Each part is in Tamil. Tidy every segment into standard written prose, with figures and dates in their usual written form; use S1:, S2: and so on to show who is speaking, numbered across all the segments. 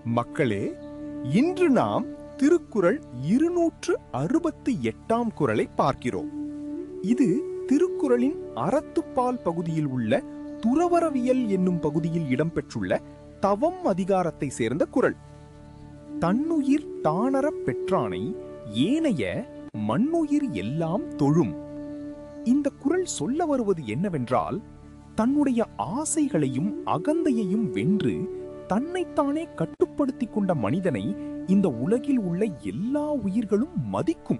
S1: மக்களே, இன்று நாம் திருக்குறள் 268ஆம் குறளை பார்க்கிறோம். இது திருக்குறளின் அறத்துப்பால் பகுதியில் உள்ள துறவறவியல் என்னும் பகுதியில் இடம்பெற்றுள்ள தவம் அதிகாரத்தை சேர்ந்த குறள். தன்னுயிர் தானறப் பெற்றானை ஏனைய மண்ணுயிர் எல்லாம் தொழும். இந்த குறள் சொல்ல வருவது என்னவென்றால், தன்னுடைய ஆசைகளையும் அகந்தையையும் வென்று தன்னைத்தானே கட்டுப்படுத்திக் கொண்ட மனிதனை இந்த உலகில் உள்ள எல்லா உயிர்களும் மதிக்கும்.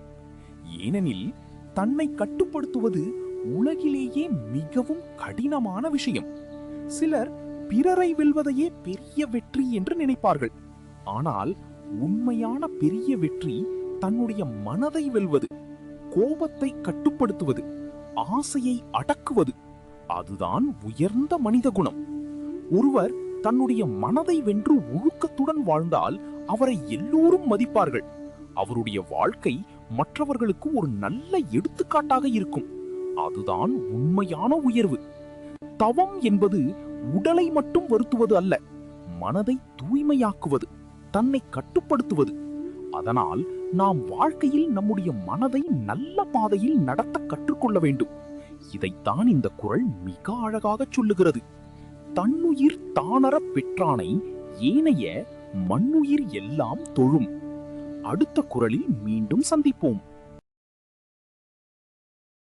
S1: ஏனெனில் தன்னை கட்டுப்படுத்துவது உலகிலேயே மிகவும் கடினமான விஷயம். சிலர் பிறரை வெல்வதையே பெரிய வெற்றி என்று நினைப்பார்கள். ஆனால் உண்மையான பெரிய வெற்றி தன்னுடைய மனதை வெல்வது, கோபத்தை கட்டுப்படுத்துவது, ஆசையை அடக்குவது. அதுதான் உயர்ந்த மனித குணம். ஒருவர் தன்னுடைய மனதை வென்று ஒழுக்கத்துடன் வாழ்ந்தால் அவரை எல்லோரும் மதிப்பார்கள். அவருடைய வாழ்க்கை மற்றவர்களுக்கு ஒரு நல்ல எடுத்துக்காட்டாக இருக்கும். அதுதான் உண்மையான உயர்வு. தவம் என்பது உடலை மட்டும் வருத்துவது அல்ல, மனதை தூய்மையாக்குவது, தன்னை கட்டுப்படுத்துவது. அதனால் நாம் வாழ்க்கையில் நம்முடைய மனதை நல்ல பாதையில் நடத்த கற்றுக்கொள்ள வேண்டும். இதைத்தான் இந்த குறள் மிக அழகாக சொல்லுகிறது. தன்னுயிர் தானறப் பெற்றானை ஏனைய மண்ணுயிர் எல்லாம் தொழும். அடுத்த குறளில் மீண்டும் சந்திப்போம்.